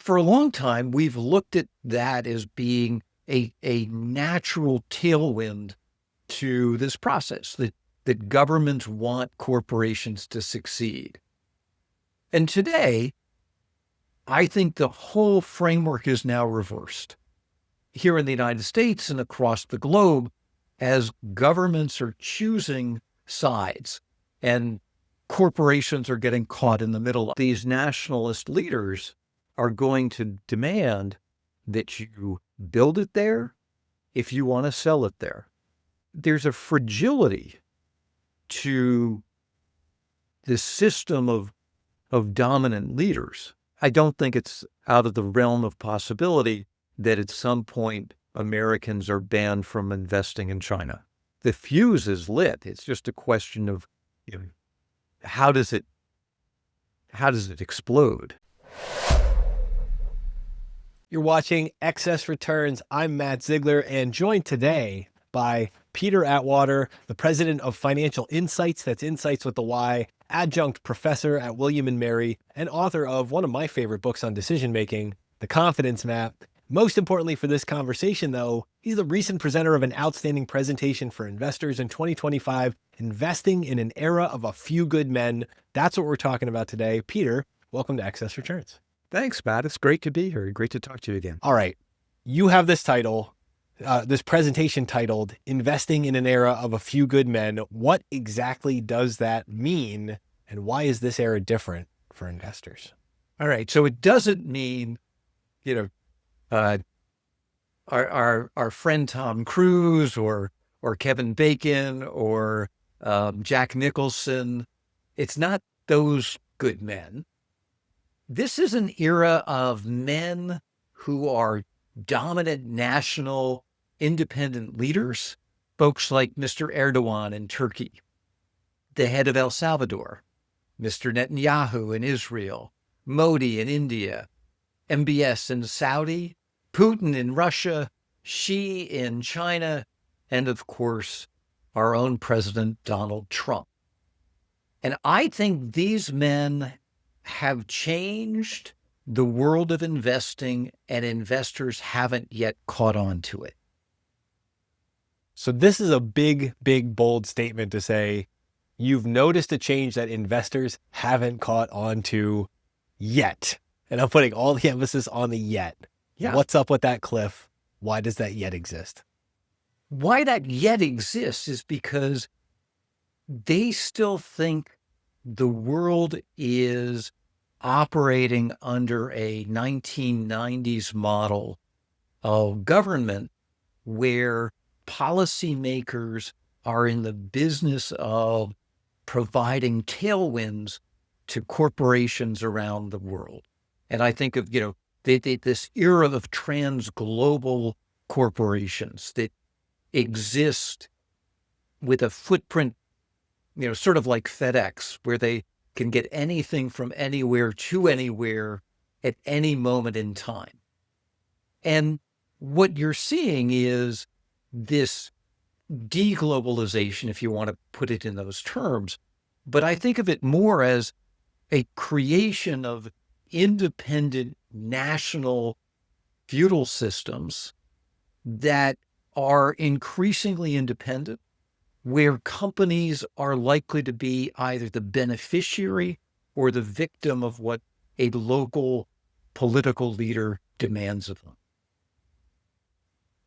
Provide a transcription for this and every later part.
For a long time, we've looked at that as being a natural tailwind to this process, that governments want corporations to succeed. And today, I think the whole framework is now reversed. Here in the United States and across the globe, as governments are choosing sides and corporations are getting caught in the middle, these nationalist leaders are going to demand that you build it there if you want to sell it there. There's a fragility to this system of dominant leaders. I don't think it's out of the realm of possibility that at some point Americans are banned from investing in China. The fuse is lit. It's just a question of, how does it explode? You're watching Excess Returns. I'm Matt Zeigler, and joined today by Peter Atwater, the president of Financial Insyghts, that's Insights with the Y, adjunct professor at William & Mary, and author of one of my favorite books on decision-making, The Confidence Map. Most importantly for this conversation, though, he's the recent presenter of an outstanding presentation for investors in 2025, Investing in an Era of a Few Good Men. That's what we're talking about today. Peter, welcome to Excess Returns. Thanks, Matt. It's great to be here. Great to talk to you again. All right. You have this title, this presentation titled, Investing in an Era of a Few Good Men. What exactly does that mean? And why is this era different for investors? All right. So it doesn't mean, our friend Tom Cruise or Kevin Bacon or Jack Nicholson. It's not those good men. This is an era of men who are dominant national independent leaders, folks like Mr. Erdogan in Turkey, the head of El Salvador, Mr. Netanyahu in Israel, Modi in India, MBS in Saudi, Putin in Russia, Xi in China, and of course, our own President Donald Trump. And I think these men have changed the world of investing, and investors haven't yet caught on to it. So this is a big, big, bold statement to say, you've noticed a change that investors haven't caught on to yet. And I'm putting all the emphasis on the yet. Yeah. What's up with that cliff? Why does that yet exist? Why that yet exists is because they still think the world is operating under a 1990s model of government where policymakers are in the business of providing tailwinds to corporations around the world. And I think of, this era of trans-global corporations that exist with a footprint, sort of like FedEx, where they can get anything from anywhere to anywhere at any moment in time. And what you're seeing is this deglobalization, if you want to put it in those terms. But I think of it more as a creation of independent national feudal systems that are increasingly independent, where companies are likely to be either the beneficiary or the victim of what a local political leader demands of them.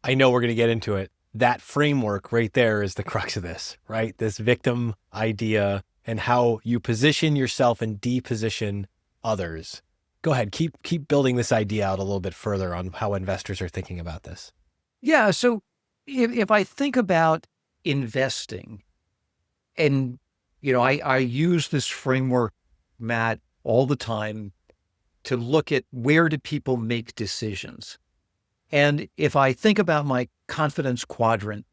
I know we're going to get into it. That framework right there is the crux of this, right? This victim idea and how you position yourself and deposition others. Go ahead, keep building this idea out a little bit further on how investors are thinking about this. Yeah, so if I think about investing, and I use this framework, Matt, all the time to look at where do people make decisions. And if I think about my confidence quadrant,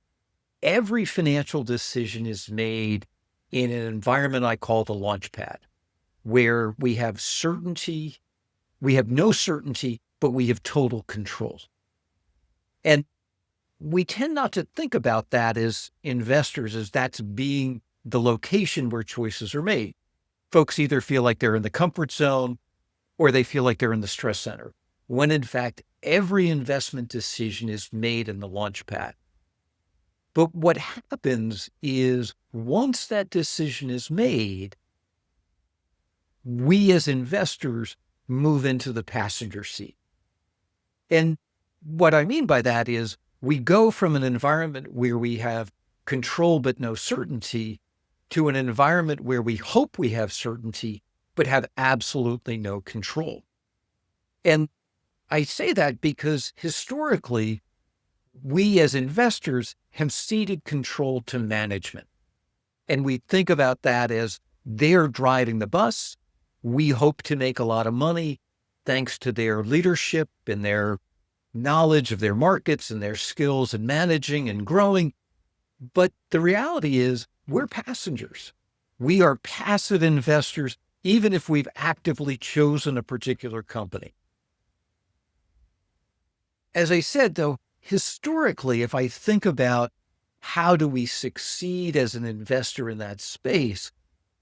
every financial decision is made in an environment I call the launchpad, where we have certainty, we have no certainty, but we have total control. And we tend not to think about that as investors, as that's being the location where choices are made. Folks either feel like they're in the comfort zone or they feel like they're in the stress center. when in fact every investment decision is made in the launchpad. But what happens is once that decision is made, we as investors move into the passenger seat. And what I mean by that is we go from an environment where we have control but no certainty to an environment where we hope we have certainty but have absolutely no control. And I say that because historically, we as investors have ceded control to management. And we think about that as they're driving the bus. We hope to make a lot of money thanks to their leadership and their knowledge of their markets and their skills in managing and growing. But the reality is we're passengers. We are passive investors, even if we've actively chosen a particular company. As I said, though, historically, if I think about how do we succeed as an investor in that space,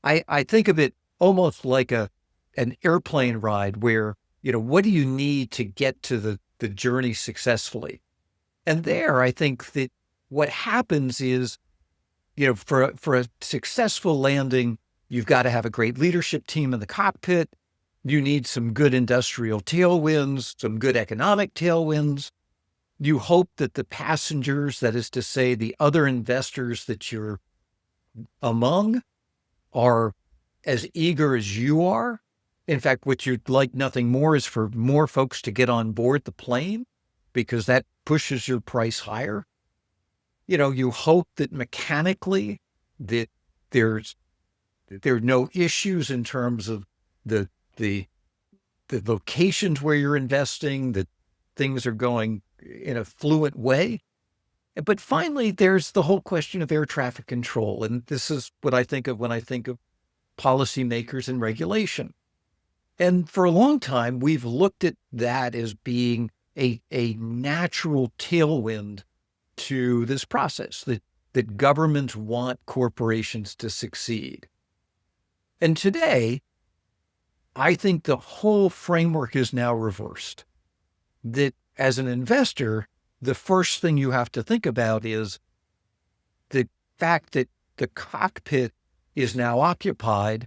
I think of it almost like an airplane ride where, what do you need to get to the journey successfully? And there, I think that what happens is, for a successful landing, you've got to have a great leadership team in the cockpit. You need some good industrial tailwinds, some good economic tailwinds. You hope that the passengers, that is to say, the other investors that you're among, are as eager as you are. In fact, what you'd like nothing more is for more folks to get on board the plane because that pushes your price higher. You hope that mechanically that there are no issues in terms of the locations where you're investing, that things are going in a fluent way. But finally, there's the whole question of air traffic control. And this is what I think of when I think of policymakers and regulation. And for a long time, we've looked at that as being a natural tailwind to this process, that governments want corporations to succeed. And today, I think the whole framework is now reversed. That as an investor, the first thing you have to think about is the fact that the cockpit is now occupied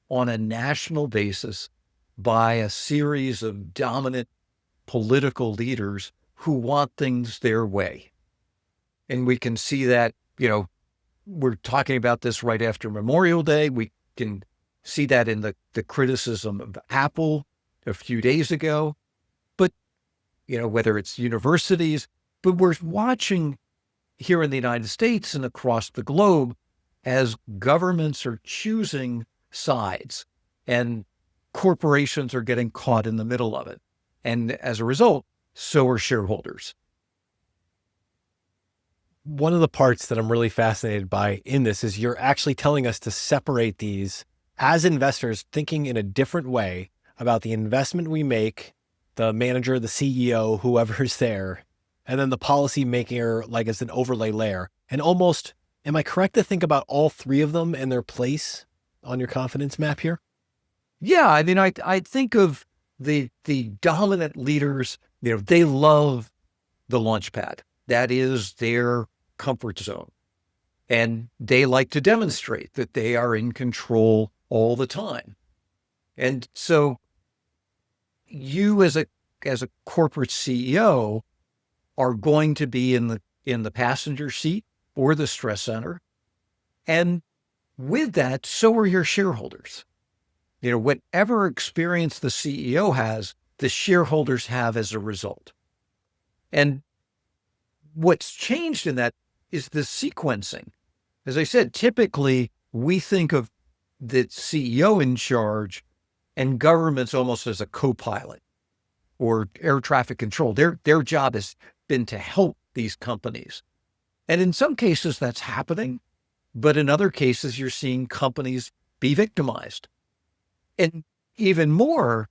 on a national basis by a series of dominant political leaders who want things their way. And we can see that, we're talking about this right after Memorial Day. We can see that in the criticism of Apple a few days ago. But, whether it's universities, but we're watching here in the United States and across the globe as governments are choosing sides and corporations are getting caught in the middle of it. And as a result, so are shareholders. One of the parts that I'm really fascinated by in this is you're actually telling us to separate these as investors, thinking in a different way about the investment we make, the manager, the CEO, whoever's there, and then the policy maker, like as an overlay layer. And almost, am I correct to think about all three of them and their place on your confidence map here? Yeah, I mean, I think of the dominant leaders, they love the launchpad. That is their comfort zone. And they like to demonstrate that they are in control all the time. And so you as a corporate CEO are going to be in the passenger seat or the stress center. And with that, so are your shareholders. Whatever experience the CEO has, the shareholders have as a result. And what's changed in that is the sequencing. As I said, typically we think of the CEO in charge and governments almost as a co-pilot or air traffic control. Their job has been to help these companies. And in some cases that's happening, but in other cases you're seeing companies be victimized. And even more,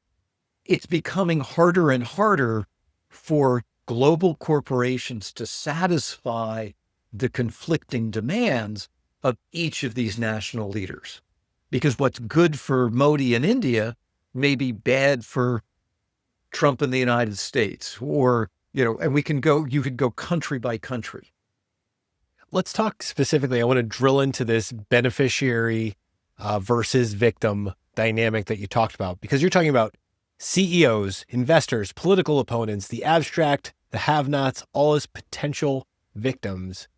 it's becoming harder and harder for global corporations to satisfy the conflicting demands of each of these national leaders. Because what's good for Modi in India may be bad for Trump in the United States, or, and you could go country by country. Let's talk specifically. I want to drill into this beneficiary versus victim dynamic that you talked about, because you're talking about CEOs, investors, political opponents, the abstract, the have-nots, all as potential victims.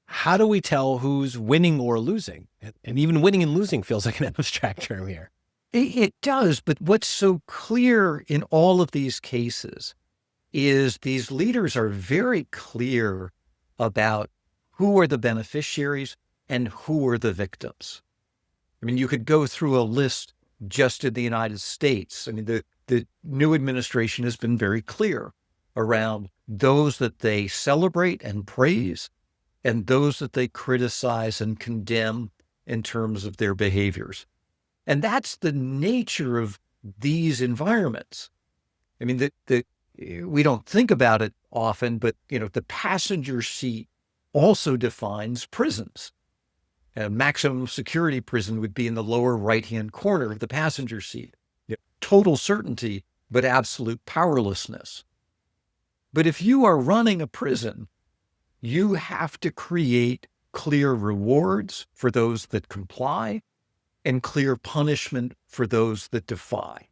How do we tell who's winning or losing? And even winning and losing feels like an abstract term here. It does, but what's so clear in all of these cases is these leaders are very clear about who are the beneficiaries and who are the victims. I mean, you could go through a list just in the United States. I mean, the new administration has been very clear around those that they celebrate and praise and those that they criticize and condemn in terms of their behaviors. And that's the nature of these environments. I mean, we don't think about it often, but the passenger seat also defines prisons. A maximum security prison would be in the lower right-hand corner of the passenger seat. Total certainty, but absolute powerlessness. But if you are running a prison, you have to create clear rewards for those that comply and clear punishment for those that defy.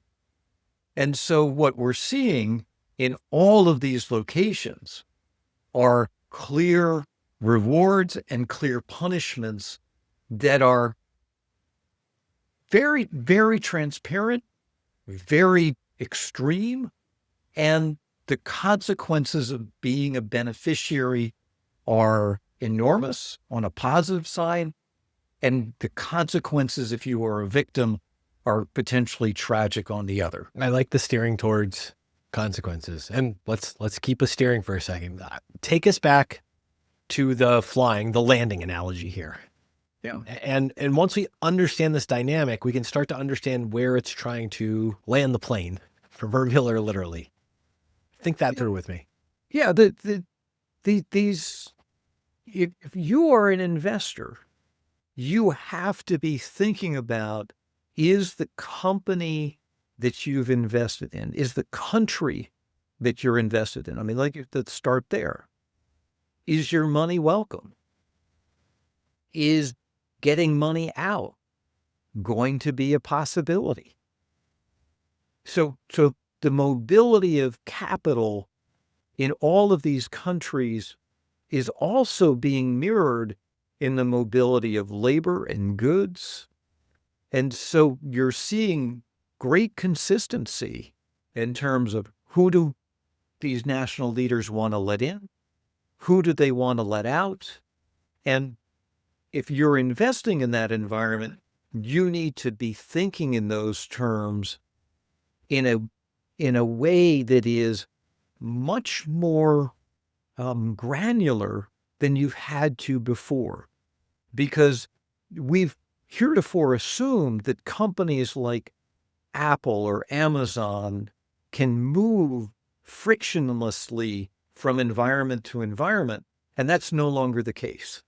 And so what we're seeing in all of these locations are clear rewards and clear punishments that are very, very transparent, very extreme, and the consequences of being a beneficiary are enormous on a positive side, and the consequences if you are a victim are potentially tragic on the other. I like the steering towards consequences. And let's keep us steering for a second. Take us back to the landing analogy here. Yeah. And once we understand this dynamic, we can start to understand where it's trying to land the plane, proverbial or literally. Think that through with me. Yeah, these, if you are an investor, you have to be thinking about, is the company that you've invested in, is the country that you're invested in? I mean, let's start there. Is your money welcome? Is getting money out going to be a possibility? So the mobility of capital in all of these countries is also being mirrored in the mobility of labor and goods. And so you're seeing great consistency in terms of who do these national leaders want to let in? Who do they want to let out? And if you're investing in that environment, you need to be thinking in those terms in a way that is much more granular than you've had to before, because we've heretofore assumed that companies like Apple or Amazon can move frictionlessly from environment to environment, and that's no longer the case.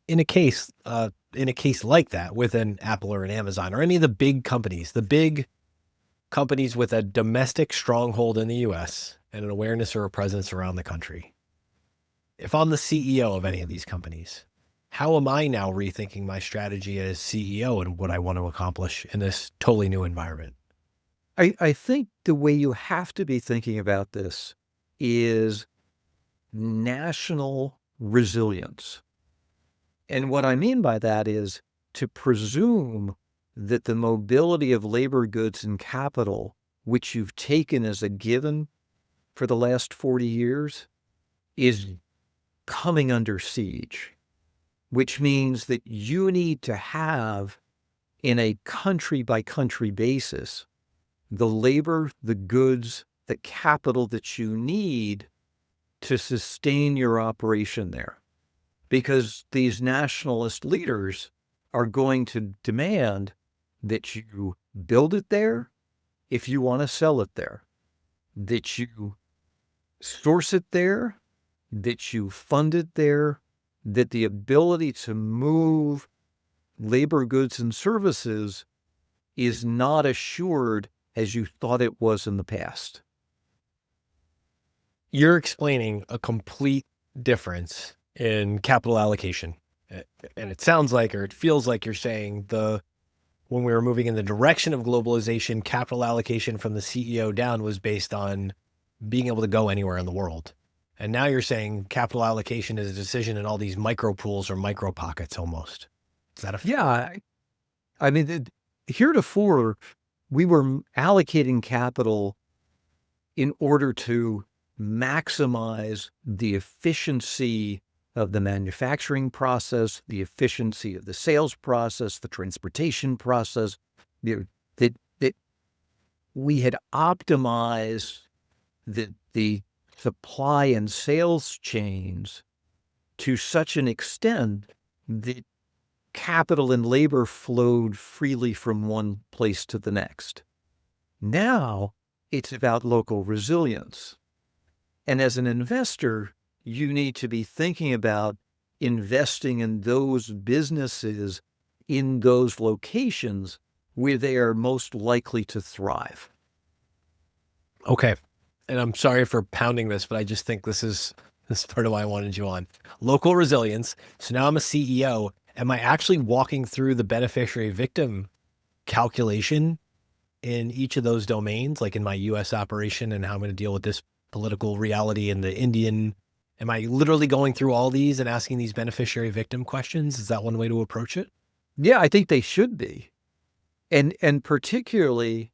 In a case like that, with an Apple or an Amazon or any of the big companies with a domestic stronghold in the U.S. and an awareness or a presence around the country, if I'm the CEO of any of these companies, how am I now rethinking my strategy as CEO and what I want to accomplish in this totally new environment? I think the way you have to be thinking about this is national resilience. And what I mean by that is to presume that the mobility of labor, goods, and capital, which you've taken as a given for the last 40 years, is coming under siege, which means that you need to have, in a country-by-country basis, the labor, the goods, the capital that you need to sustain your operation there. Because these nationalist leaders are going to demand that you build it there if you want to sell it there, that you source it there, that you fund it there, that the ability to move labor, goods, and services is not assured as you thought it was in the past. You're explaining a complete difference in capital allocation. And it sounds like, or it feels like you're saying when we were moving in the direction of globalization, capital allocation from the CEO down was based on being able to go anywhere in the world. And now you're saying capital allocation is a decision in all these micro pools or micro pockets almost. Is that Yeah. I mean, heretofore, we were allocating capital in order to maximize the efficiency of the manufacturing process, the efficiency of the sales process, the transportation process, that we had optimized the supply and sales chains to such an extent that capital and labor flowed freely from one place to the next. Now it's about local resilience. And as an investor, you need to be thinking about investing in those businesses in those locations where they are most likely to thrive. Okay. And I'm sorry for pounding this, but I just think this is part of why I wanted you on. Local resilience. So now I'm a CEO. Am I actually walking through the beneficiary victim calculation in each of those domains, like in my US operation and how I'm going to deal with this political reality in the Indian? Am I literally going through all these and asking these beneficiary victim questions? Is that one way to approach it? Yeah, I think they should be. And particularly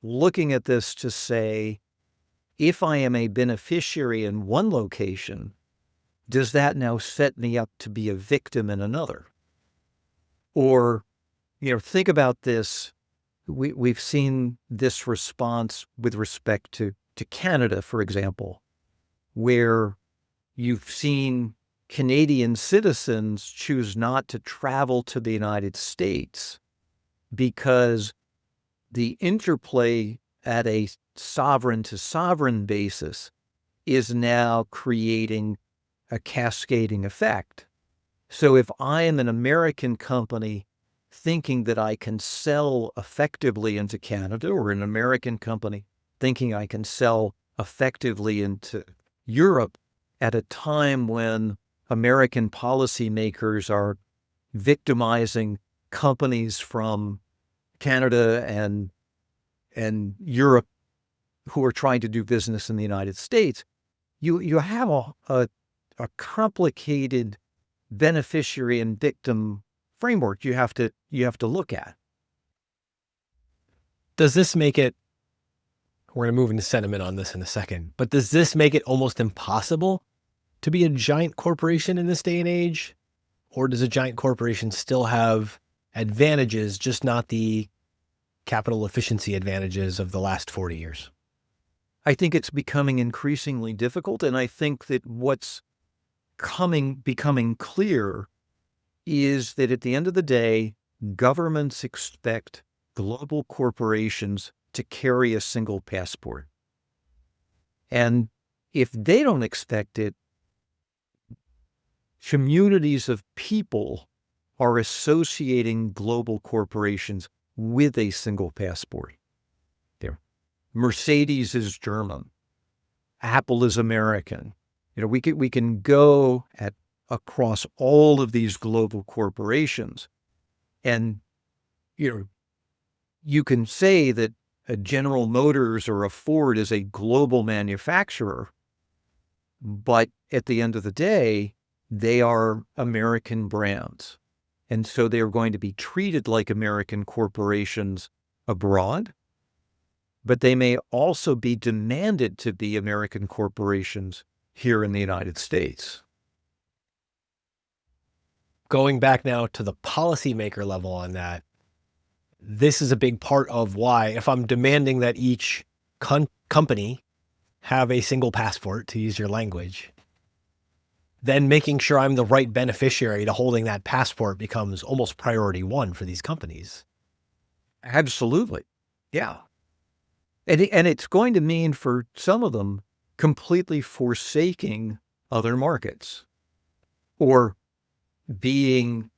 looking at this to say, if I am a beneficiary in one location, does that now set me up to be a victim in another? Or, think about this. We've seen this response with respect to Canada, for example, where you've seen Canadian citizens choose not to travel to the United States because the interplay at a sovereign to sovereign basis is now creating a cascading effect. So if I am an American company thinking that I can sell effectively into Canada, or an American company thinking I can sell effectively into Europe at a time when American policymakers are victimizing companies from Canada and Europe who are trying to do business in the United States, you have a complicated beneficiary and victim framework you have to look at. Does this make it, we're going to move into sentiment on this in a second, but does this make it almost impossible to be a giant corporation in this day and age? Or does a giant corporation still have advantages, just not the capital efficiency advantages of the last 40 years? I think it's becoming increasingly difficult, and I think that what's becoming clear is that at the end of the day, governments expect global corporations to carry a single passport. And if they don't expect it, communities of people are associating global corporations with a single passport. There, Mercedes is German. Apple is American. We can go across all of these global corporations, and you can say that a General Motors or a Ford is a global manufacturer, but at the end of the day, they are American brands. And so they are going to be treated like American corporations abroad, but they may also be demanded to be American corporations here in the United States. Going back now to the policymaker level on that, this is a big part of why, if I'm demanding that each company have a single passport, to use your language, then making sure I'm the right beneficiary to holding that passport becomes almost priority one for these companies. Absolutely. Yeah. And it's going to mean for some of them completely forsaking other markets or being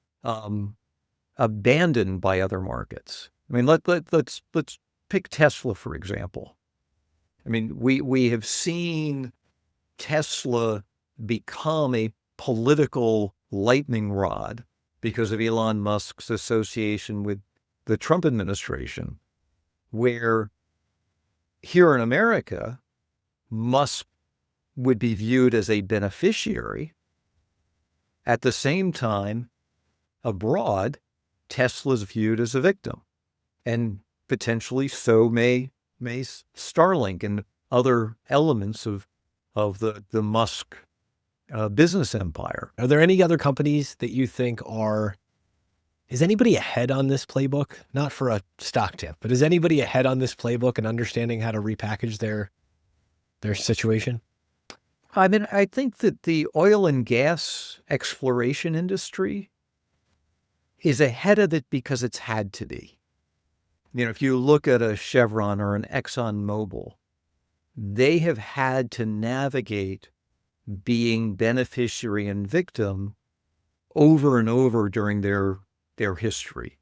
abandoned by other markets. I mean, let's pick Tesla, for example. I mean, we have seen Tesla become a political lightning rod because of Elon Musk's association with the Trump administration, where here in America, Musk would be viewed as a beneficiary. At the same time, abroad, Tesla's viewed as a victim, and potentially so may Starlink and other elements of the Musk business empire. Are there any other companies that you think is anybody ahead on this playbook? Not for a stock tip, but is anybody ahead on this playbook and understanding how to repackage their situation? I mean, I think that the oil and gas exploration industry is ahead of it because it's had to be. You know, if you look at a Chevron or an ExxonMobil, they have had to navigate being beneficiary and victim over and over during their history,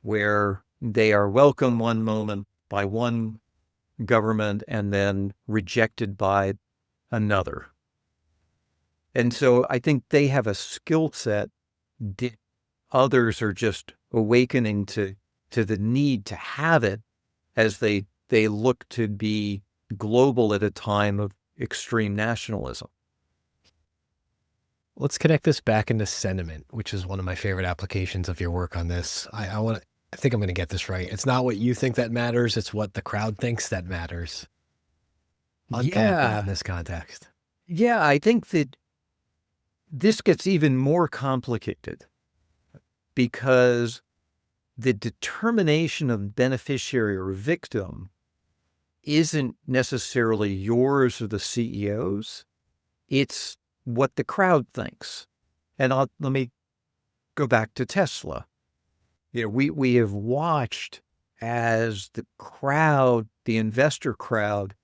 where they are welcome one moment by one government and then rejected by another. And so I think they have a skill set that others are just awakening to the need to have it as they look to be global at a time of extreme nationalism. Let's connect this back into sentiment, which is one of my favorite applications of your work on this. I think I'm going to get this right. It's not what you think that matters. It's what the crowd thinks that matters. Unpack that in this context. Yeah, I think that this gets even more complicated because the determination of beneficiary or victim isn't necessarily yours or the CEO's. It's what the crowd thinks. And let me go back to Tesla. You know, we have watched as the crowd, the investor crowd,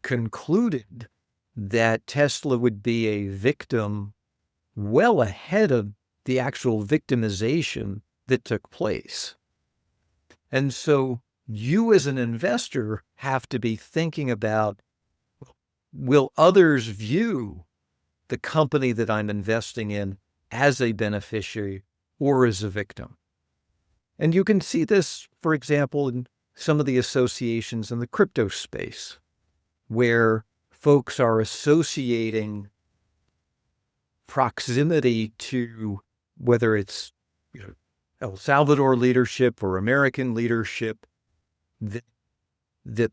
concluded that Tesla would be a victim well ahead of the actual victimization that took place. And so you as an investor have to be thinking about, will others view the company that I'm investing in as a beneficiary or as a victim? And you can see this, for example, in some of the associations in the crypto space, where folks are associating proximity to whether it's El Salvador leadership or American leadership, that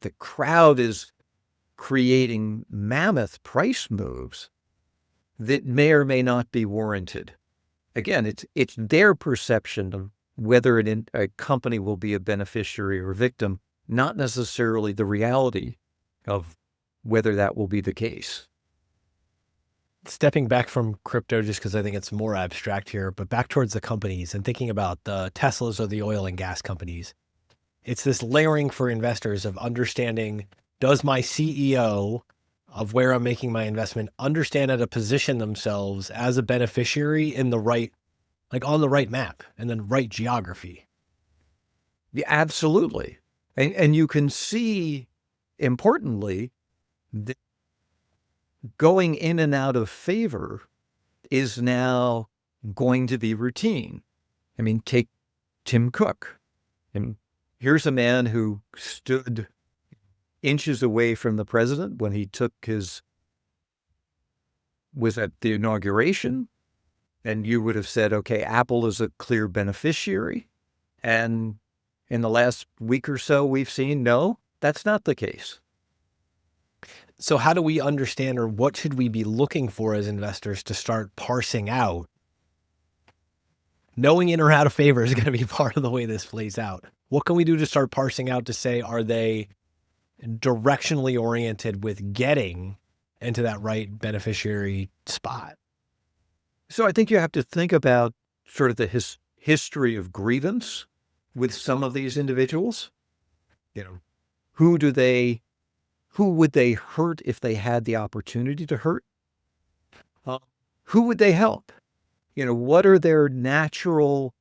the crowd is creating mammoth price moves that may or may not be warranted. Again, it's their perception of whether a company will be a beneficiary or victim, not necessarily the reality of whether that will be the case. Stepping back from crypto, just because I think it's more abstract here, but back towards the companies and thinking about the Teslas or the oil and gas companies, it's this layering for investors of understanding, does my CEO of where I'm making my investment understand how to position themselves as a beneficiary in the right, like on the right map and then right geography? Yeah, absolutely. And you can see, importantly, that going in and out of favor is now going to be routine. I mean, take Tim Cook. And here's a man who stood inches away from the president when he was at the inauguration. And you would have said, okay, Apple is a clear beneficiary. And in the last week or so, we've seen, no, that's not the case. So how do we understand, or what should we be looking for as investors to start parsing out? Knowing in or out of favor is going to be part of the way this plays out. What can we do to start parsing out to say, are they directionally oriented with getting into that right beneficiary spot? So I think you have to think about sort of the history of grievance with some of these individuals. You know, who would they hurt if they had the opportunity to hurt? Who would they help? You know, what are their natural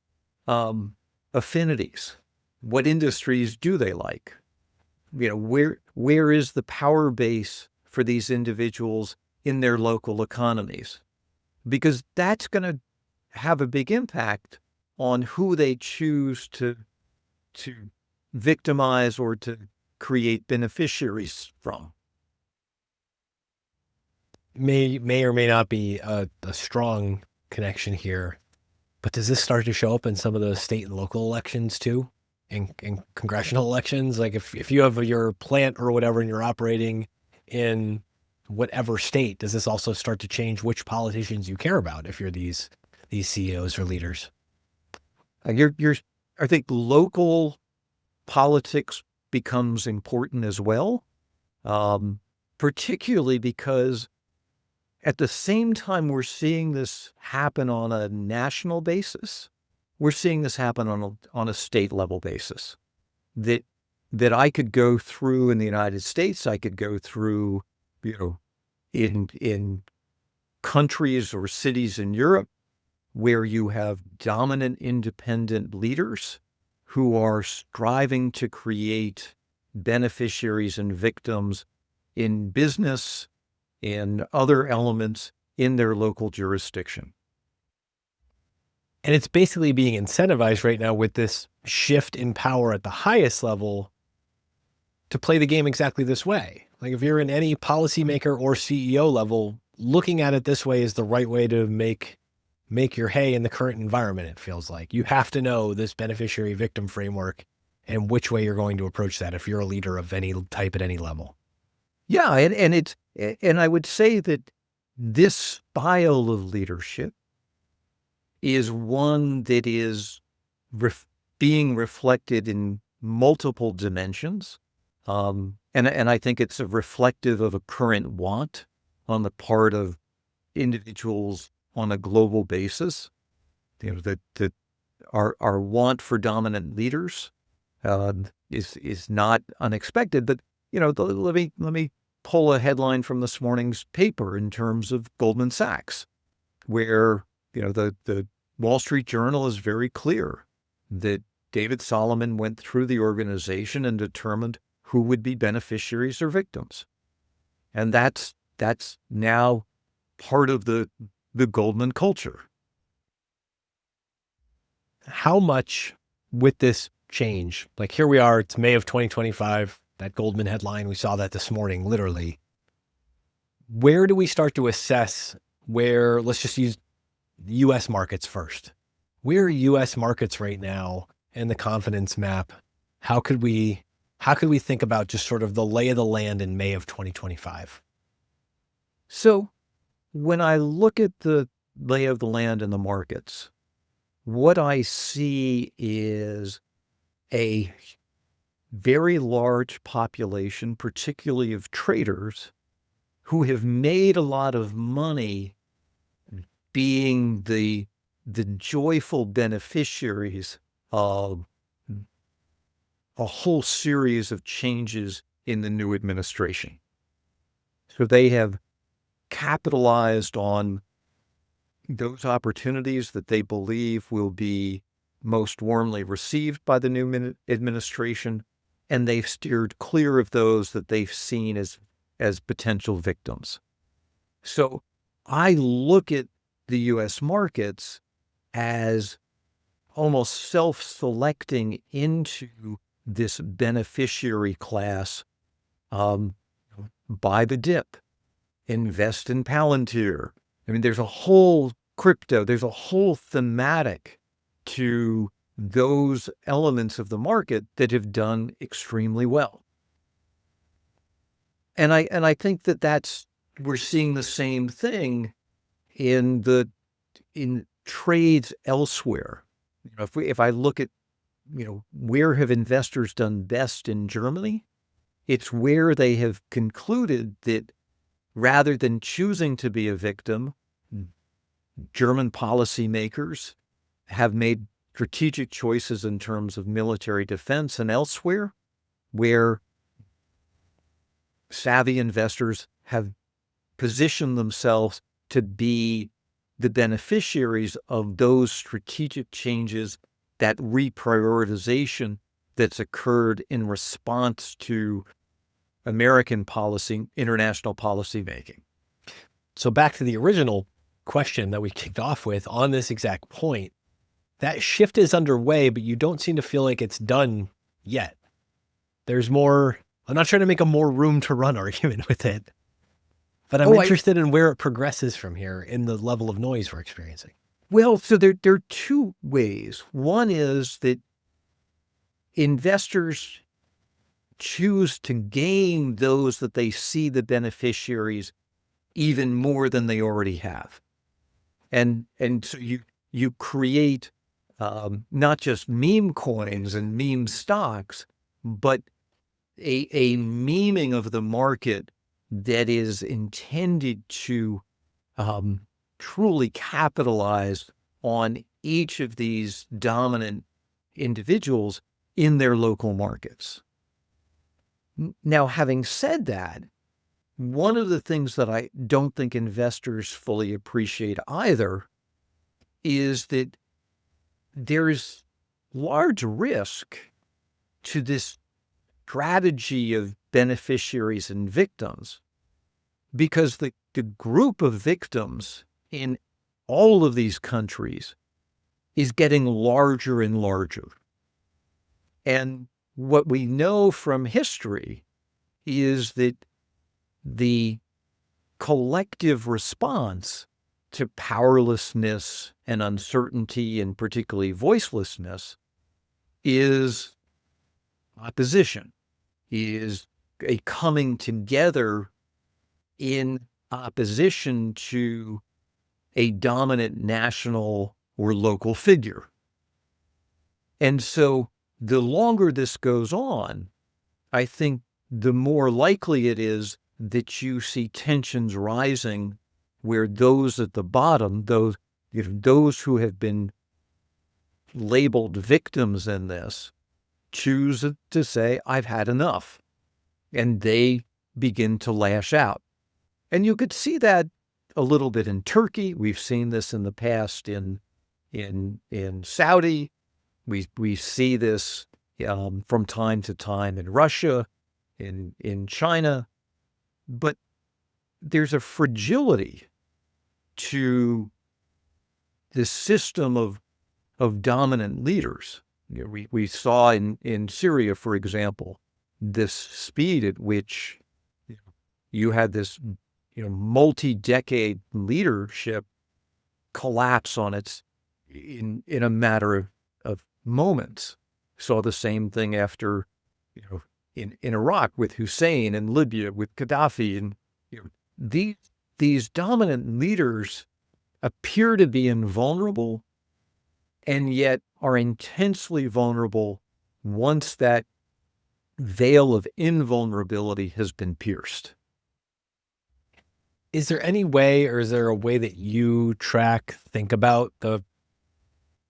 affinities? What industries do they like? where is the power base for these individuals in their local economies? Because that's going to have a big impact on who they choose to victimize or to create beneficiaries from. May or may not be a strong connection here, but does this start to show up in some of the state and local elections too? In congressional elections? Like if you have your plant or whatever and you're operating in whatever state, does this also start to change which politicians you care about if you're these CEOs or leaders? I think local politics becomes important as well, particularly because at the same time we're seeing this happen on a national basis, we're seeing this happen on a state level basis. That I could go through in the United States, I could go through, in countries or cities in Europe where you have dominant independent leaders who are striving to create beneficiaries and victims in business and other elements in their local jurisdiction. And it's basically being incentivized right now with this shift in power at the highest level to play the game exactly this way. Like if you're in any policymaker or CEO level, looking at it this way is the right way to make your hay in the current environment. It feels like you have to know this beneficiary victim framework and which way you're going to approach that if you're a leader of any type at any level. Yeah, and I would say that this style of leadership is one that is being reflected in multiple dimensions. And I think it's reflective of a current want on the part of individuals on a global basis. That our want for dominant leaders is not unexpected. But let me pull a headline from this morning's paper in terms of Goldman Sachs, where the Wall Street Journal is very clear that David Solomon went through the organization and determined who would be beneficiaries or victims. And that's now part of the Goldman culture. How much with this change, like here we are, it's May of 2025, that Goldman headline, we saw that this morning, literally. Where do we start to assess where, let's just use the US markets first. Where are US markets right now and the confidence map? How could we think about just sort of the lay of the land in May of 2025? So when I look at the lay of the land in the markets, what I see is a very large population, particularly of traders, who have made a lot of money being the joyful beneficiaries of a whole series of changes in the new administration. So they have capitalized on those opportunities that they believe will be most warmly received by the new administration, and they've steered clear of those that they've seen as potential victims. So I look at the U.S. markets as almost self-selecting into this beneficiary class. Buy the dip, invest in Palantir. I mean, there's a whole crypto, there's a whole thematic to those elements of the market that have done extremely well. And I think that we're seeing the same thing in trades elsewhere. If I look at where have investors done best in Germany, it's where they have concluded that rather than choosing to be a victim, German policymakers have made strategic choices in terms of military defense, and elsewhere where savvy investors have positioned themselves to be the beneficiaries of those strategic changes, that reprioritization that's occurred in response to American policy, international policy making. So back to the original question that we kicked off with on this exact point, that shift is underway, but you don't seem to feel like it's done yet. There's more. I'm not trying to make a more room to run argument with it, but I'm interested in where it progresses from here in the level of noise we're experiencing. Well, so there are two ways. One is that investors choose to gain those that they see the beneficiaries even more than they already have. And so you create not just meme coins and meme stocks, but a meming of the market that is intended to truly capitalize on each of these dominant individuals in their local markets. Now, having said that, one of the things that I don't think investors fully appreciate either is that there's large risk to this strategy of beneficiaries and victims, because the group of victims in all of these countries is getting larger and larger. And what we know from history is that the collective response to powerlessness and uncertainty, and particularly voicelessness, is opposition, is a coming together in opposition to a dominant national or local figure. And so the longer this goes on, I think the more likely it is that you see tensions rising where those at the bottom, those who have been labeled victims in this, choose to say, I've had enough. And they begin to lash out. And you could see that a little bit in Turkey. We've seen this in the past in Saudi. We see this from time to time in Russia, in China. But there's a fragility to this system of dominant leaders. We saw in Syria, for example, this speed at which you had this multi-decade leadership collapse on its in a matter of moments. Saw the same thing after in Iraq with Hussein, and Libya with Gaddafi, and these dominant leaders appear to be invulnerable, and yet are intensely vulnerable once that veil of invulnerability has been pierced. Is there any way, or is there a way that you think about the,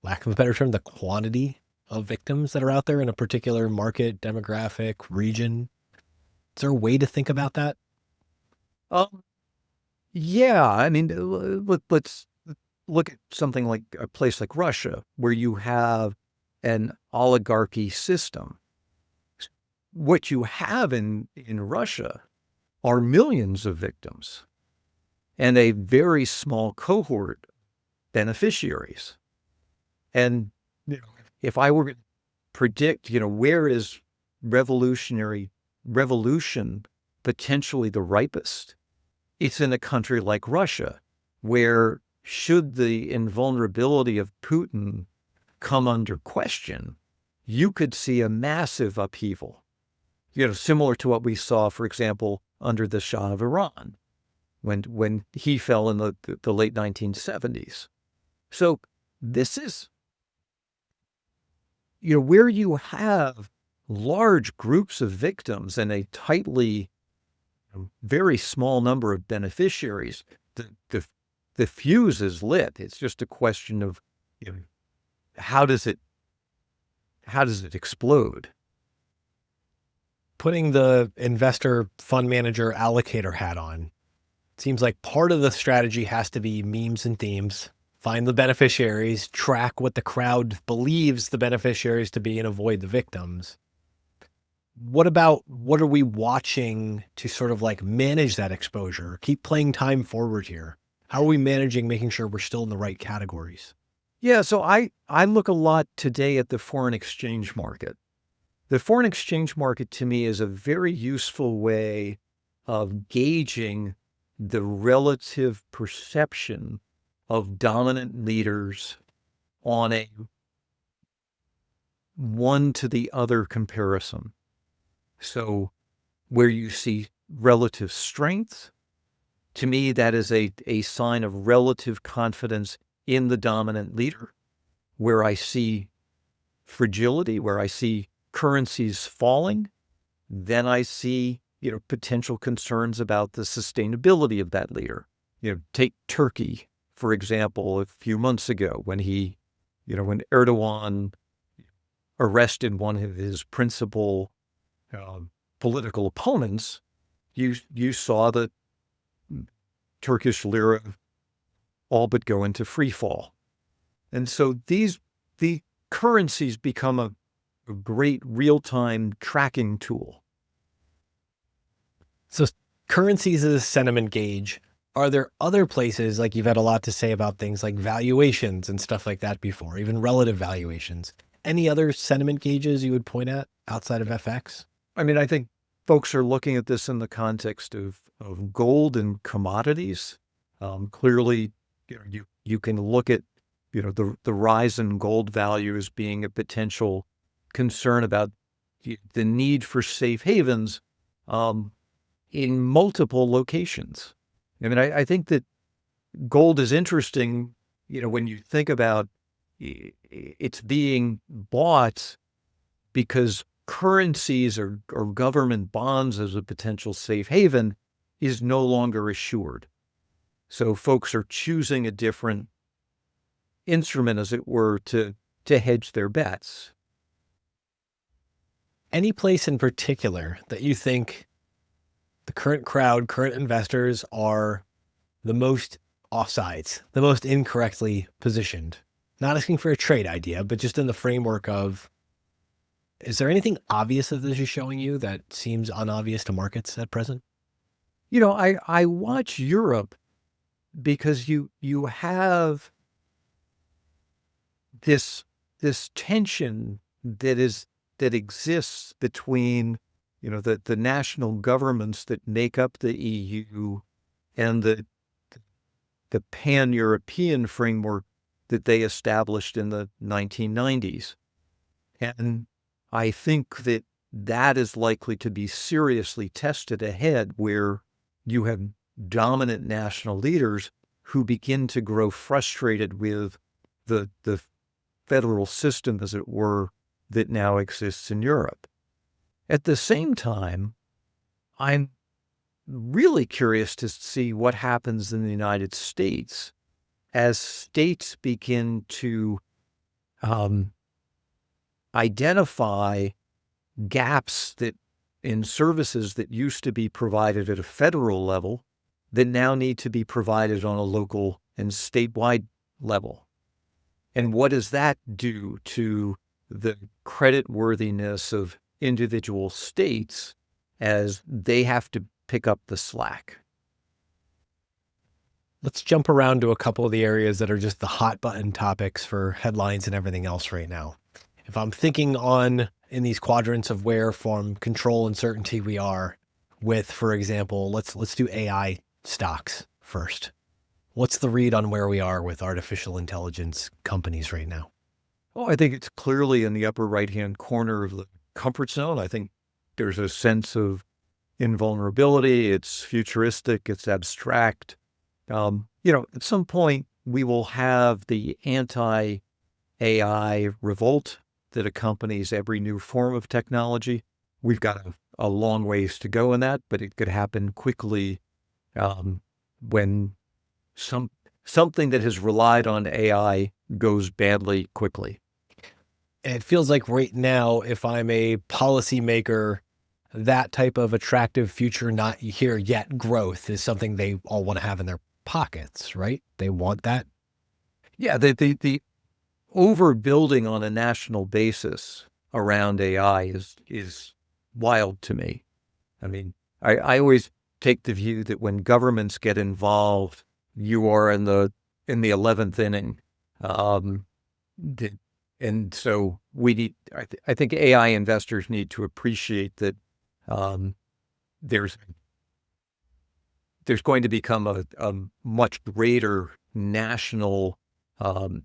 lack of a better term, the quantity of victims that are out there in a particular market, demographic, region? Is there a way to think about that? Yeah, I mean, let's look at something like a place like Russia, where you have an oligarchy system. What you have in Russia are millions of victims and a very small cohort beneficiaries. And if I were to predict, where is revolution potentially the ripest, it's in a country like Russia, where should the invulnerability of Putin come under question, you could see a massive upheaval, similar to what we saw, for example, under the Shah of Iran, when he fell in the late 1970s. So this is, where you have large groups of victims and a tightly, very small number of beneficiaries, the fuse is lit. It's just a question of, how does it explode? Putting the investor, fund manager, allocator hat on, it seems like part of the strategy has to be memes and themes, find the beneficiaries, track what the crowd believes the beneficiaries to be, and avoid the victims. What are we watching to sort of like manage that exposure, keep playing time forward here? How are we managing making sure we're still in the right categories? Yeah, so I look a lot today at the foreign exchange market. The foreign exchange market to me is a very useful way of gauging the relative perception of dominant leaders on a one to the other comparison. So where you see relative strength, to me, that is a sign of relative confidence in the dominant leader. Where I see fragility, where I see currencies falling, then I see, potential concerns about the sustainability of that leader. Take Turkey, for example, a few months ago when when Erdogan arrested one of his principal political opponents, you saw the Turkish lira all but go into free fall. And so the currencies become a great real-time tracking tool. So currencies is a sentiment gauge. Are there other places, like you've had a lot to say about things like valuations and stuff like that before, even relative valuations? Any other sentiment gauges you would point at outside of FX? I mean, I think folks are looking at this in the context of gold and commodities. Clearly, you can look at the rise in gold value as being a potential concern about the need for safe havens in multiple locations. I mean, I think that gold is interesting, when you think about it's being bought because currencies or government bonds as a potential safe haven is no longer assured. So folks are choosing a different instrument, as it were, to hedge their bets. Any place in particular that you think the current crowd, current investors are the most offsides, the most incorrectly positioned? Not asking for a trade idea, but just in the framework of, is there anything obvious that this is showing you that seems unobvious to markets at present? I watch Europe because you have this tension that exists between the national governments that make up the EU and the pan-European framework that they established in the 1990s. And I think that is likely to be seriously tested ahead, where you have dominant national leaders who begin to grow frustrated with the federal system, as it were, that now exists in Europe. At the same time, I'm really curious to see what happens in the United States as states begin to identify gaps that in services that used to be provided at a federal level that now need to be provided on a local and statewide level. And what does that do to the creditworthiness of individual states as they have to pick up the slack? Let's jump around to a couple of the areas that are just the hot button topics for headlines and everything else right now. If I'm thinking in these quadrants of where from control and certainty we are with, for example, let's do AI stocks first. What's the read on where we are with artificial intelligence companies right now? Oh, I think it's clearly in the upper right-hand corner of the comfort zone. I think there's a sense of invulnerability. It's futuristic. It's abstract. At some point we will have the anti-AI revolt that accompanies every new form of technology. We've got a long ways to go in that, but it could happen quickly when something that has relied on AI goes badly quickly. It feels like right now, if I'm a policymaker, that type of attractive future not here yet growth is something they all want to have in their pockets, right? They want that. Yeah, the overbuilding on a national basis around AI is wild to me. I mean, I always take the view that when governments get involved, you are in the 11th inning. Um, and so we need, I think AI investors need to appreciate that um, there's there's going to become a much greater national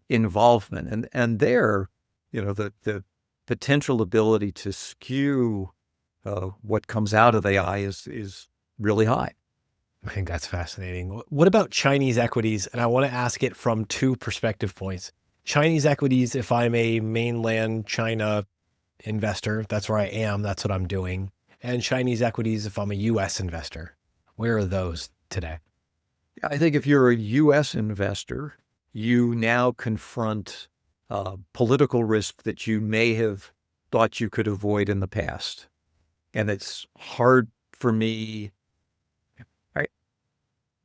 involvement, and there, the potential ability to skew what comes out of AI is really high. I think that's fascinating. What about Chinese equities? And I want to ask it from two perspective points. Chinese equities, if I'm a mainland China investor, that's where I am, that's what I'm doing. And Chinese equities, if I'm a US investor, where are those today? I think if you're a U.S. investor, you now confront political risk that you may have thought you could avoid in the past. And it's hard for me. I,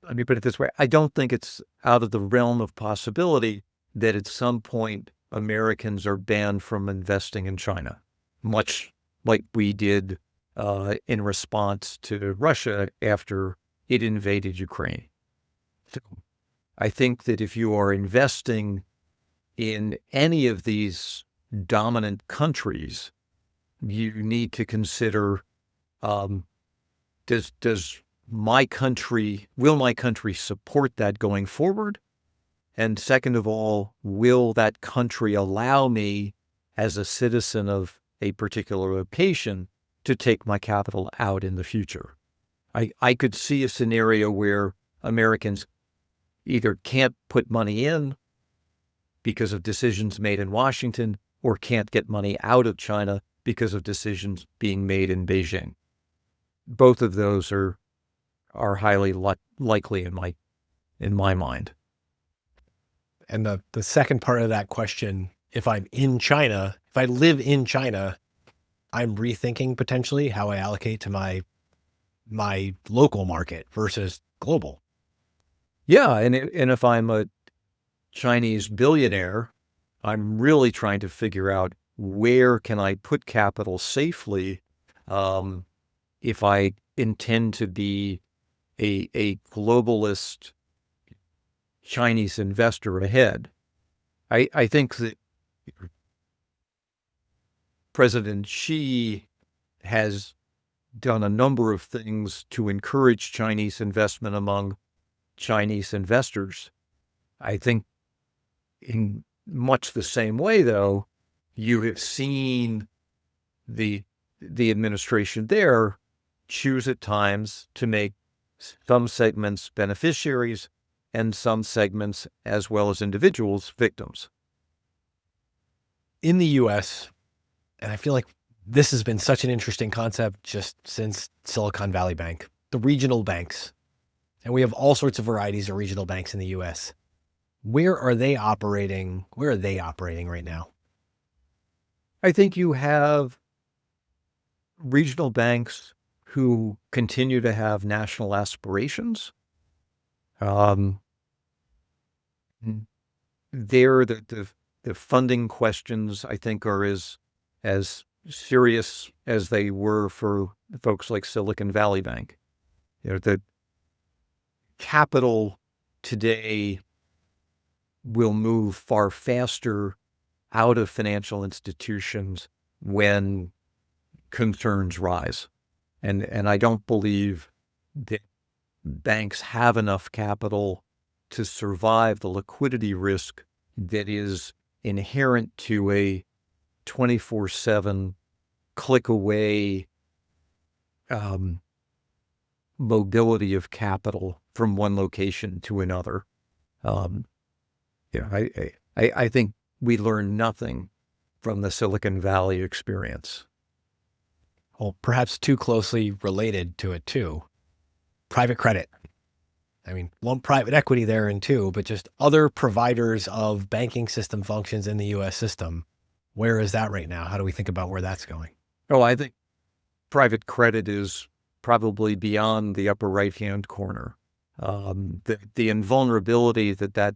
Let me put it this way. I don't think it's out of the realm of possibility that at some point Americans are banned from investing in China, much like we did in response to Russia after it invaded Ukraine. So I think that if you are investing in any of these dominant countries, you need to consider um, does will my country support that going forward? And second of all, will that country allow me as a citizen of a particular location to take my capital out in the future? I could see a scenario where Americans either can't put money in because of decisions made in Washington or can't get money out of China because of decisions being made in Beijing. Both of those are highly likely in my mind. And the second part of that question, if I'm in China, if I live in China, I'm rethinking potentially how I allocate to my local market versus global. Yeah, and if I'm a Chinese billionaire, I'm really trying to figure out where can I put capital safely um, if I intend to be a globalist Chinese investor ahead. I think that President Xi has done a number of things to encourage Chinese investment among Chinese investors. I think in much the same way, though, you have seen the the administration there choose at times to make some segments beneficiaries and some segments, as well as individuals, victims. In the US, and I feel like this has been such an interesting concept just since Silicon Valley Bank, the regional banks. And we have all sorts of varieties of regional banks in the US. Where are they operating? Where are they operating right now? I think you have regional banks who continue to have national aspirations. Um, there, the funding questions, I think, are as serious as they were for folks like Silicon Valley Bank. The capital today will move far faster out of financial institutions when concerns rise. And I don't believe that banks have enough capital to survive the liquidity risk that is inherent to a 24/7 click away um, mobility of capital from one location to another. Um, I think we learn nothing from the Silicon Valley experience. Well, perhaps too closely related to it too. Private credit. I mean, lump private equity there in too, but just other providers of banking system functions in the US system. Where is that right now? How do we think about where that's going? Oh, I think private credit is probably beyond the upper right-hand corner. The invulnerability that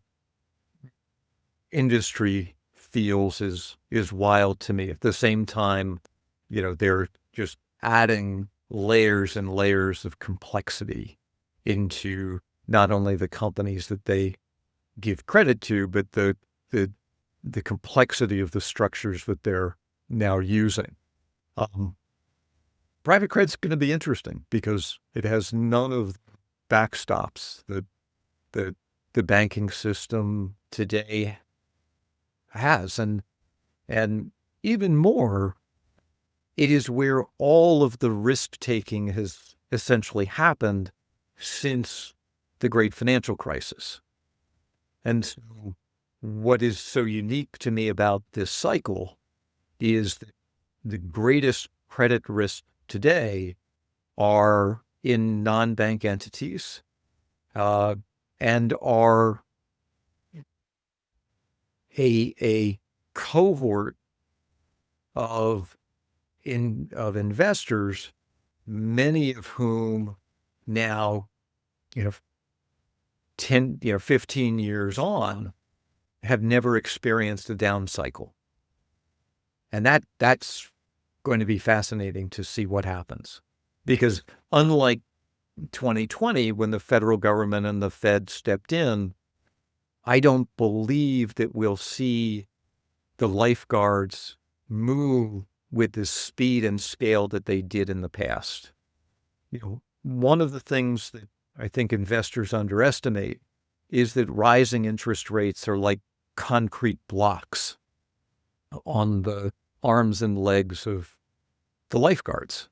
industry feels is wild to me. At the same time, they're just adding layers and layers of complexity into not only the companies that they give credit to, but the complexity of the structures that they're now using. Private credit's going to be interesting because it has none of the backstops that the banking system today has, and even more, it is where all of the risk taking has essentially happened since the great financial crisis. And so what is so unique to me about this cycle is that the greatest credit risk today are in non-bank entities, and are a cohort of investors, many of whom now, 10, 15 years on, have never experienced a down cycle. And that's going to be fascinating to see what happens. Because unlike 2020, when the federal government and the Fed stepped in, I don't believe that we'll see the lifeguards move with the speed and scale that they did in the past. One of the things that I think investors underestimate is that rising interest rates are like concrete blocks on the arms and legs of the lifeguards.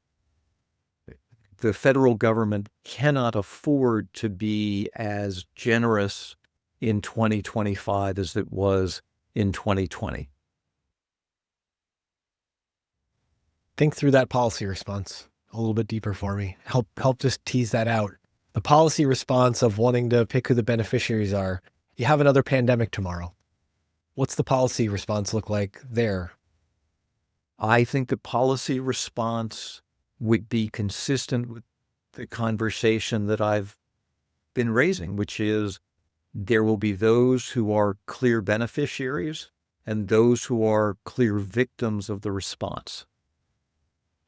The federal government cannot afford to be as generous in 2025 as it was in 2020. Think through that policy response a little bit deeper for me. Help just tease that out. The policy response of wanting to pick who the beneficiaries are. You have another pandemic tomorrow. What's the policy response look like there? I think the policy response would be consistent with the conversation that I've been raising, which is there will be those who are clear beneficiaries and those who are clear victims of the response.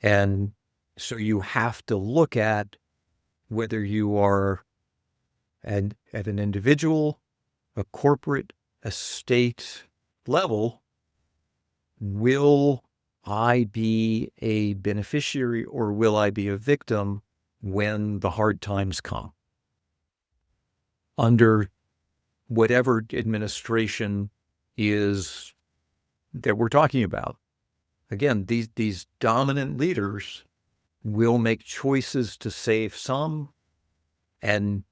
And so you have to look at whether you are at an individual, a corporate, a state level, will I be a beneficiary or will I be a victim when the hard times come? Under whatever administration is that we're talking about. Again, these dominant leaders will make choices to save some and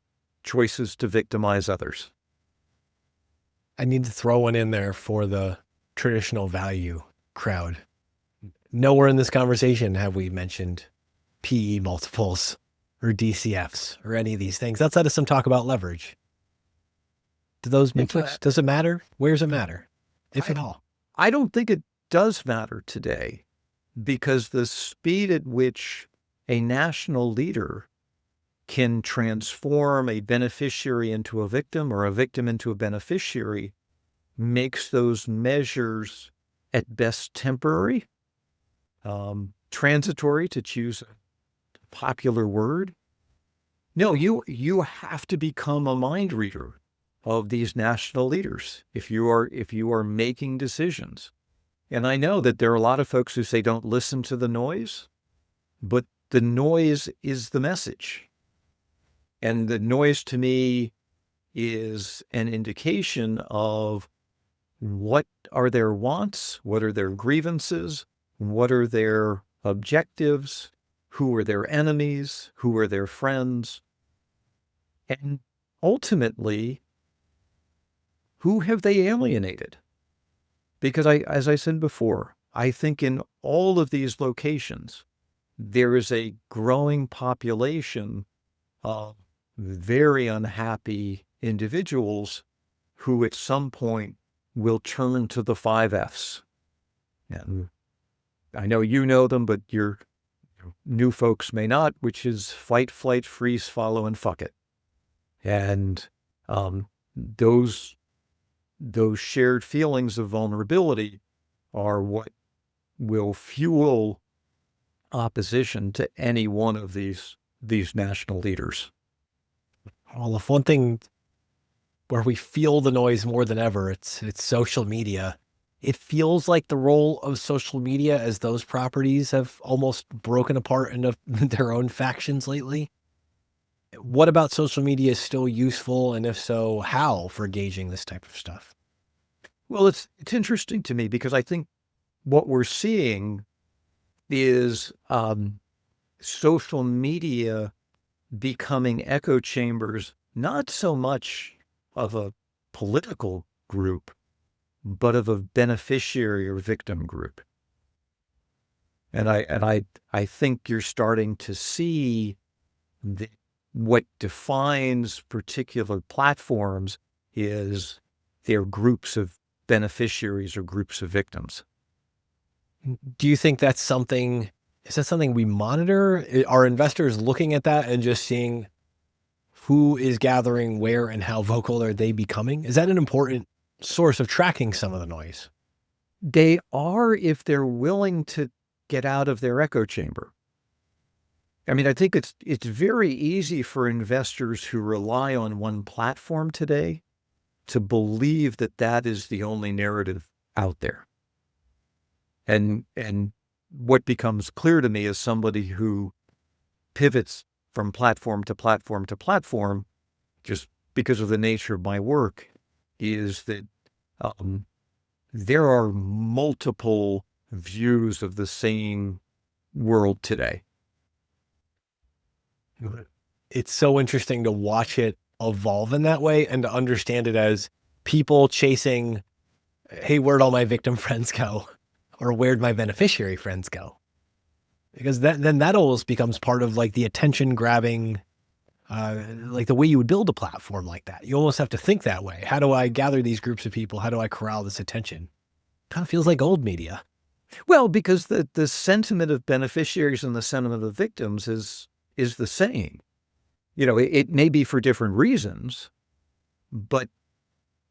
choices to victimize others. I need to throw one in there for the traditional value crowd. Nowhere in this conversation have we mentioned PE multiples or DCFs or any of these things outside of some talk about leverage. Do those make much? Does it matter? Where does it matter, if at all? I don't think it does matter today, because the speed at which a national leader can transform a beneficiary into a victim or a victim into a beneficiary makes those measures at best temporary, transitory, to choose a popular word. No, you have to become a mind reader of these national leaders if you are making decisions. And I know that there are a lot of folks who say don't listen to the noise, but the noise is the message. And the noise to me is an indication of what are their wants, what are their grievances, what are their objectives, who are their enemies, who are their friends, and ultimately, who have they alienated? Because as I said before, I think in all of these locations, there is a growing population of very unhappy individuals who at some point will turn to the 5 Fs. And I know you know them, but your new folks may not, which is fight, flight, freeze, follow, and fuck it. And those those shared feelings of vulnerability are what will fuel opposition to any one of these national leaders. Well, if one thing where we feel the noise more than ever, it's social media. It feels like the role of social media as those properties have almost broken apart into their own factions lately. What about social media is still useful, and if so, how for gauging this type of stuff? Well, it's interesting to me because I think what we're seeing is social media becoming echo chambers, not so much of a political group, but of a beneficiary or victim group. And I think you're starting to see what defines particular platforms is their groups of beneficiaries or groups of victims. Do you think that's something, is that something we monitor? Are investors looking at that and just seeing who is gathering where and how vocal are they becoming? Is that an important source of tracking some of the noise? They are if they're willing to get out of their echo chamber. I mean, I think it's very easy for investors who rely on one platform today to believe that that is the only narrative out there. And what becomes clear to me as somebody who pivots from platform to platform to platform, just because of the nature of my work, is that there are multiple views of the same world today. It's so interesting to watch it evolve in that way and to understand it as people chasing, hey, where'd all my victim friends go? Or where'd my beneficiary friends go? Because then that almost becomes part of like the attention grabbing, like the way you would build a platform like that. You almost have to think that way. How do I gather these groups of people? How do I corral this attention? Kind of feels like old media. Well, because the sentiment of beneficiaries and the sentiment of victims is the same. You know, it may be for different reasons, but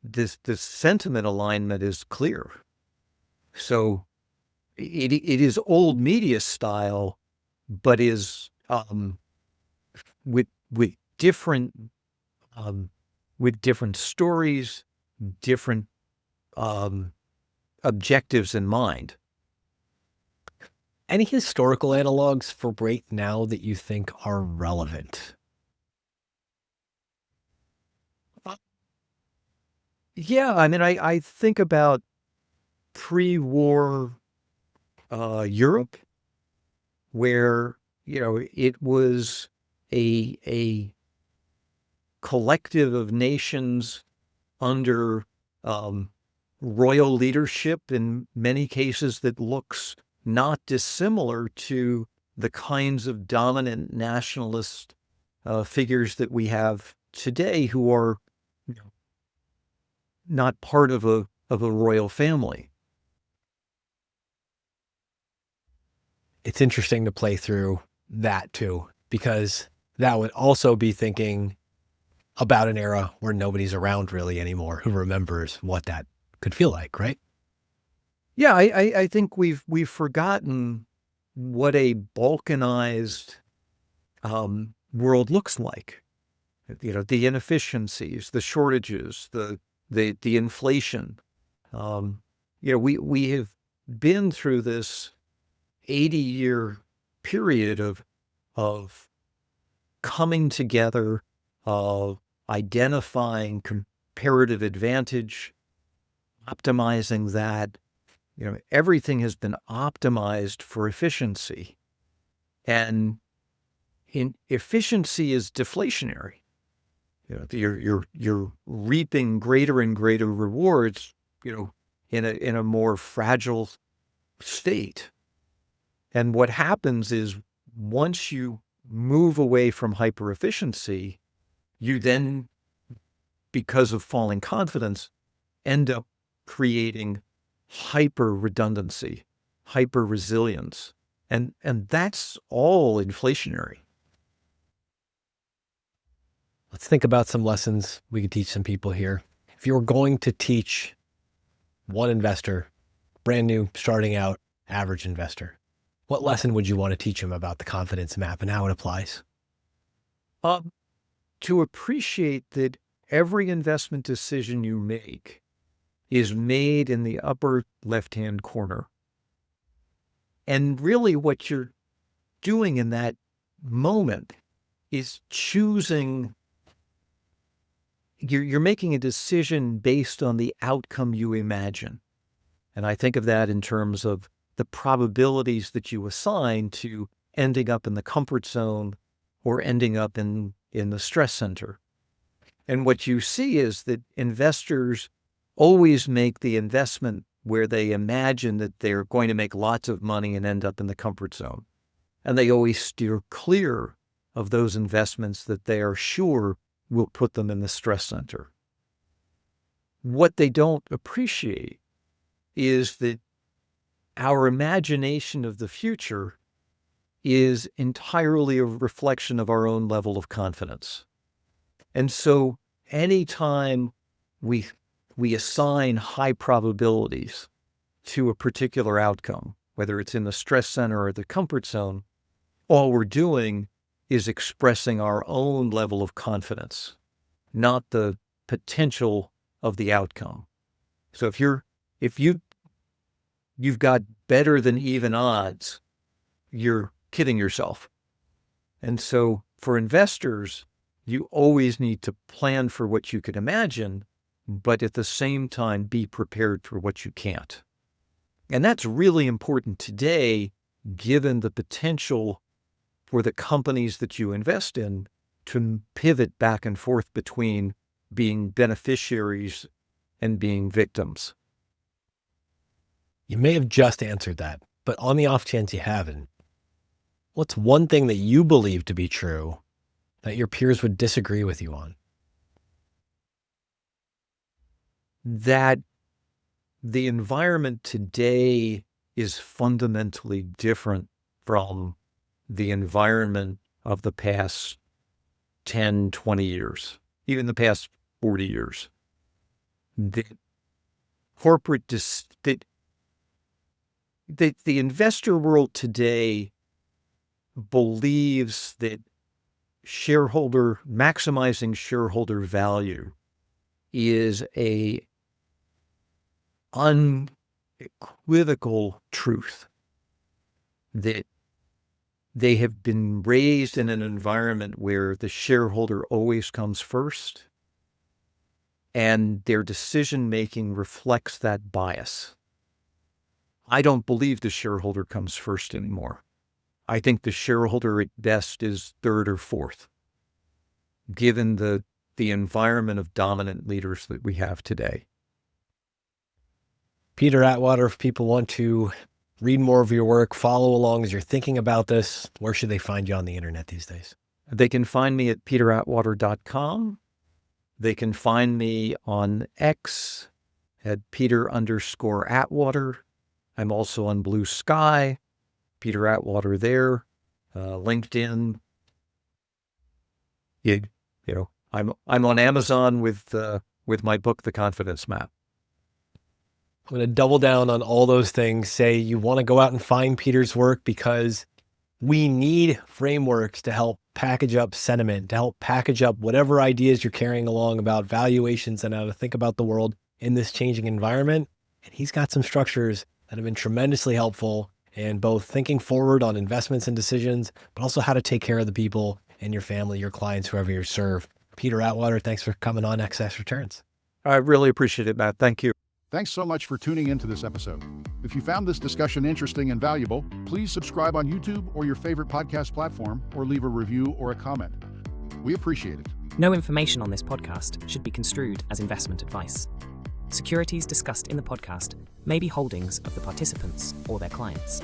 this sentiment alignment is clear. So it is old media style, but is with different with different stories, different objectives in mind. Any historical analogs for right now that you think are relevant? Yeah, I mean, I think about pre-war Europe, where it was a collective of nations under royal leadership in many cases that looks not dissimilar to the kinds of dominant nationalist figures that we have today, who are not part of a royal family. It's interesting to play through that too, because that would also be thinking about an era where nobody's around really anymore who remembers what that could feel like, right? Yeah, I think we've forgotten what a balkanized world looks like. The inefficiencies, the shortages, the inflation. We have been through this 80-year period of coming together, of identifying comparative advantage, optimizing that. Everything has been optimized for efficiency, and efficiency is deflationary. You're reaping greater and greater rewards, in a more fragile state. And what happens is, once you move away from hyper efficiency, you then, because of falling confidence, end up creating hyper redundancy, hyper resilience. And that's all inflationary. Let's think about some lessons we could teach some people here. If you were going to teach one investor, brand new, starting out, average investor, what lesson would you want to teach him about the confidence map and how it applies? To appreciate that every investment decision you make is made in the upper left-hand corner. And really what you're doing in that moment is choosing, you're making a decision based on the outcome you imagine. And I think of that in terms of the probabilities that you assign to ending up in the comfort zone or ending up in the stress center. And what you see is that investors always make the investment where they imagine that they're going to make lots of money and end up in the comfort zone. And they always steer clear of those investments that they are sure will put them in the stress center. What they don't appreciate is that our imagination of the future is entirely a reflection of our own level of confidence. And so anytime we assign high probabilities to a particular outcome, whether it's in the stress center or the comfort zone, all we're doing is expressing our own level of confidence, not the potential of the outcome. So if you've got better than even odds, you're kidding yourself. And so for investors, you always need to plan for what you could imagine, but at the same time, be prepared for what you can't. And that's really important today, given the potential for the companies that you invest in to pivot back and forth between being beneficiaries and being victims. You may have just answered that, but on the off chance you haven't, what's one thing that you believe to be true that your peers would disagree with you on? That the environment today is fundamentally different from the environment of the past 10, 20 years, even the past 40 years. The the investor world today believes that maximizing shareholder value is a unequivocal truth, that they have been raised in an environment where the shareholder always comes first, and their decision-making reflects that bias. I don't believe the shareholder comes first anymore. I think the shareholder at best is third or fourth, given the environment of dominant leaders that we have today. Peter Atwater, if people want to read more of your work, follow along as you're thinking about this, where should they find you on the internet these days? They can find me at peteratwater.com. They can find me on X at Peter_Atwater. I'm also on Blue Sky, Peter Atwater there, LinkedIn. I'm on Amazon with my book, The Confidence Map. I'm going to double down on all those things. Say you want to go out and find Peter's work because we need frameworks to help package up sentiment, to help package up whatever ideas you're carrying along about valuations and how to think about the world in this changing environment. And he's got some structures that have been tremendously helpful in both thinking forward on investments and decisions, but also how to take care of the people in your family, your clients, whoever you serve. Peter Atwater, thanks for coming on Excess Returns. I really appreciate it, Matt. Thank you. Thanks so much for tuning into this episode. If you found this discussion interesting and valuable, please subscribe on YouTube or your favorite podcast platform, or leave a review or a comment. We appreciate it. No information on this podcast should be construed as investment advice. Securities discussed in the podcast may be holdings of the participants or their clients.